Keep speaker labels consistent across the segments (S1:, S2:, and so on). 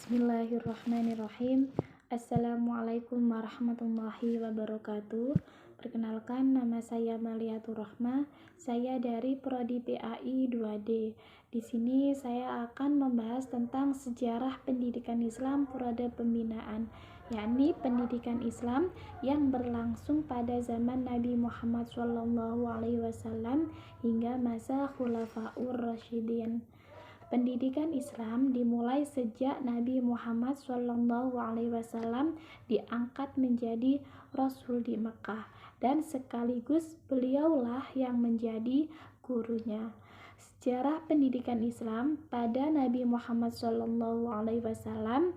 S1: Bismillahirrahmanirrahim. Assalamualaikum warahmatullahi wabarakatuh. Perkenalkan, nama saya Maliatur Rahma. Saya dari Prodi PAI 2D. Di sini saya akan membahas tentang sejarah pendidikan Islam Prodi Pembinaan, yakni pendidikan Islam yang berlangsung pada zaman Nabi Muhammad SAW hingga masa Khulafaur Rasyidin. Pendidikan Islam dimulai sejak Nabi Muhammad SAW diangkat menjadi Rasul di Mekah, dan sekaligus beliaulah yang menjadi gurunya. Sejarah pendidikan Islam pada Nabi Muhammad SAW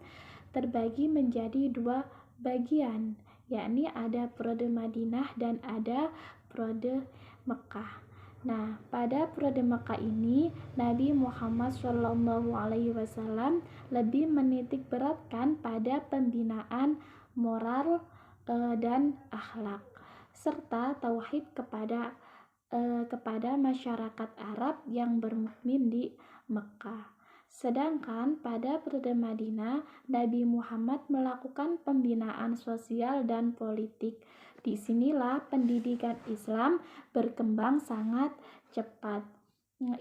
S1: terbagi menjadi dua bagian, yakni ada periode Madinah dan ada periode Mekah. Nah, pada periode Mekah ini Nabi Muhammad SAW lebih menitik beratkan pada pembinaan moral dan akhlak serta tauhid kepada masyarakat Arab yang bermukmin di Mekah. Sedangkan pada periode Madinah, Nabi Muhammad melakukan pembinaan sosial dan politik. Disinilah pendidikan Islam berkembang sangat cepat.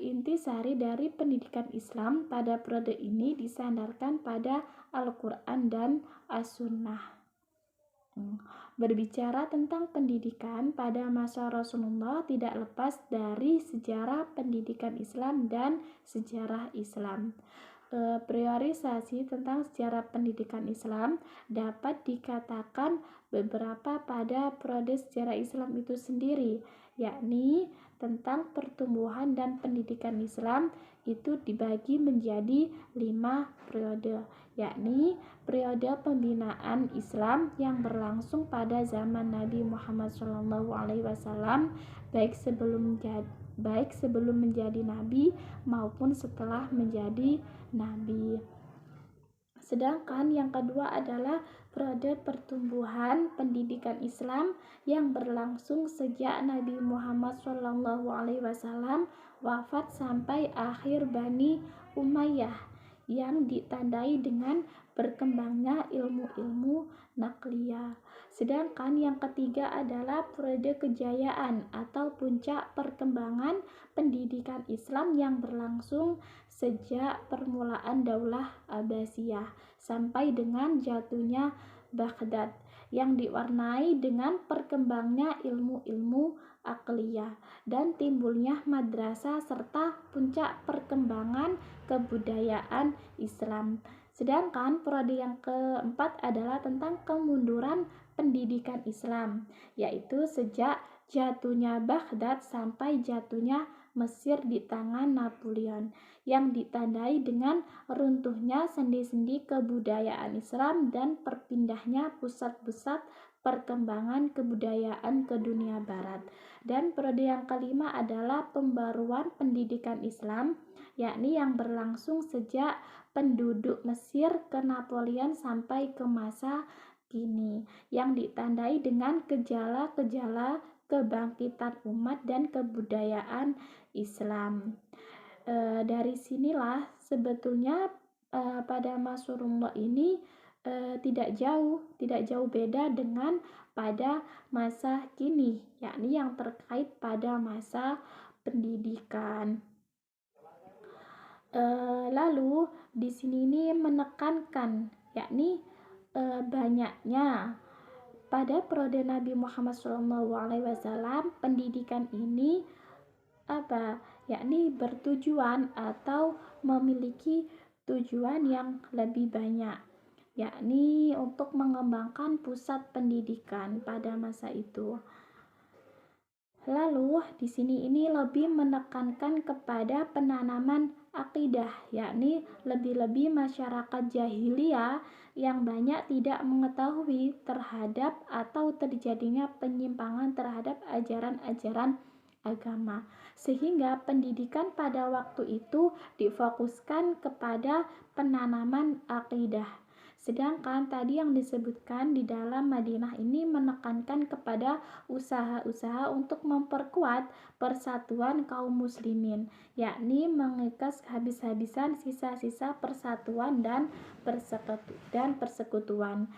S1: Intisari dari pendidikan Islam pada periode ini disandarkan pada Al-Quran dan As-Sunnah. Berbicara tentang pendidikan pada masa Rasulullah tidak lepas dari sejarah pendidikan Islam dan sejarah Islam. Priorisasi tentang sejarah pendidikan Islam dapat dikatakan beberapa pada periode sejarah Islam itu sendiri, yakni tentang pertumbuhan dan pendidikan Islam itu dibagi menjadi 5 periode, yakni periode pembinaan Islam yang berlangsung pada zaman Nabi Muhammad SAW baik sebelum menjadi nabi maupun setelah menjadi nabi. Sedangkan yang kedua adalah periode pertumbuhan pendidikan Islam yang berlangsung sejak Nabi Muhammad SAW wafat sampai akhir Bani Umayyah, yang ditandai dengan berkembangnya ilmu-ilmu nakliyah. Sedangkan yang ketiga adalah periode kejayaan atau puncak perkembangan pendidikan Islam yang berlangsung sejak permulaan Daulah Abbasiyah sampai dengan jatuhnya Baghdad, yang diwarnai dengan perkembangnya ilmu-ilmu akliyah dan timbulnya madrasah serta puncak perkembangan kebudayaan Islam. Sedangkan periode yang keempat adalah tentang kemunduran pendidikan Islam, yaitu sejak jatuhnya Baghdad sampai jatuhnya Mesir di tangan Napoleon, yang ditandai dengan runtuhnya sendi-sendi kebudayaan Islam dan perpindahnya pusat-pusat perkembangan kebudayaan ke dunia barat. Dan periode yang kelima adalah pembaruan pendidikan Islam, yakni yang berlangsung sejak penduduk Mesir ke Napoleon sampai ke masa kini, yang ditandai dengan gejala-gejala kebangkitan umat dan kebudayaan Islam. Dari sinilah sebetulnya pada masa Rasulullah ini tidak jauh beda dengan pada masa kini, yakni yang terkait pada masa pendidikan. Lalu di sini ini menekankan yakni banyaknya pada periode Nabi Muhammad SAW pendidikan ini yakni bertujuan atau memiliki tujuan yang lebih banyak, yakni untuk mengembangkan pusat pendidikan pada masa itu. Lalu di sini ini lebih menekankan kepada penanaman akidah, yakni lebih-lebih masyarakat jahiliyah yang banyak tidak mengetahui terhadap atau terjadinya penyimpangan terhadap ajaran-ajaran agama, sehingga pendidikan pada waktu itu difokuskan kepada penanaman akidah. Sedangkan tadi yang disebutkan di dalam Madinah ini menekankan kepada usaha-usaha untuk memperkuat persatuan kaum muslimin, yakni mengikis habis-habisan sisa-sisa persatuan dan persekutuan.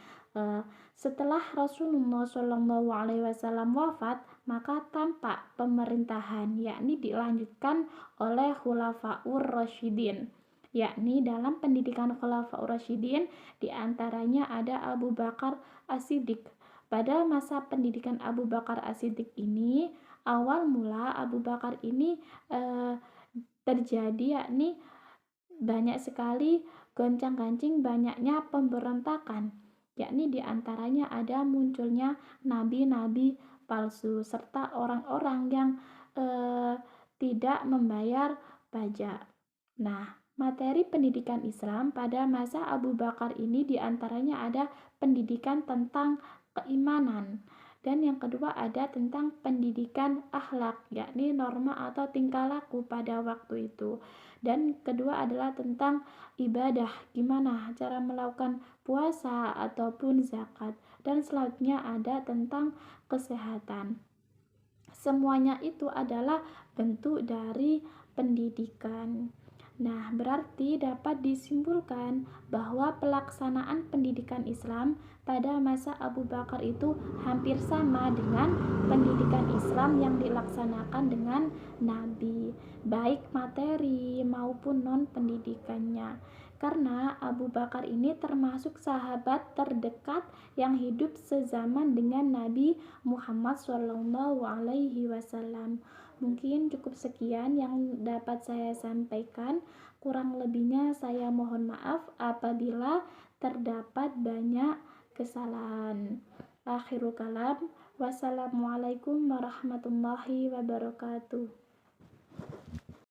S1: Setelah Rasulullah SAW wafat, maka tampak pemerintahan, yakni dilanjutkan oleh Khulafaur Rasyidin. Yakni dalam pendidikan Khulafaur Rasyidin diantaranya ada Abu Bakar As-Siddiq. Pada masa pendidikan Abu Bakar As-Siddiq ini, awal mula Abu Bakar ini terjadi, yakni banyak sekali goncang-gancing, banyaknya pemberontakan, yakni diantaranya ada munculnya nabi-nabi palsu serta orang-orang yang tidak membayar pajak. Nah, materi pendidikan Islam pada masa Abu Bakar ini diantaranya ada pendidikan tentang keimanan, dan yang kedua ada tentang pendidikan akhlak, yakni norma atau tingkah laku pada waktu itu. Dan kedua adalah tentang ibadah, gimana cara melakukan puasa ataupun zakat. Dan selanjutnya ada tentang kesehatan. Semuanya itu adalah bentuk dari pendidikan. Nah, berarti dapat disimpulkan bahwa pelaksanaan pendidikan Islam pada masa Abu Bakar itu hampir sama dengan pendidikan Islam yang dilaksanakan dengan Nabi, baik materi maupun non-pendidikannya. Karena Abu Bakar ini termasuk sahabat terdekat yang hidup sezaman dengan Nabi Muhammad SAW. Mungkin cukup sekian yang dapat saya sampaikan. Kurang lebihnya saya mohon maaf apabila terdapat banyak kesalahan. Akhirul kalam. Wassalamualaikum warahmatullahi wabarakatuh.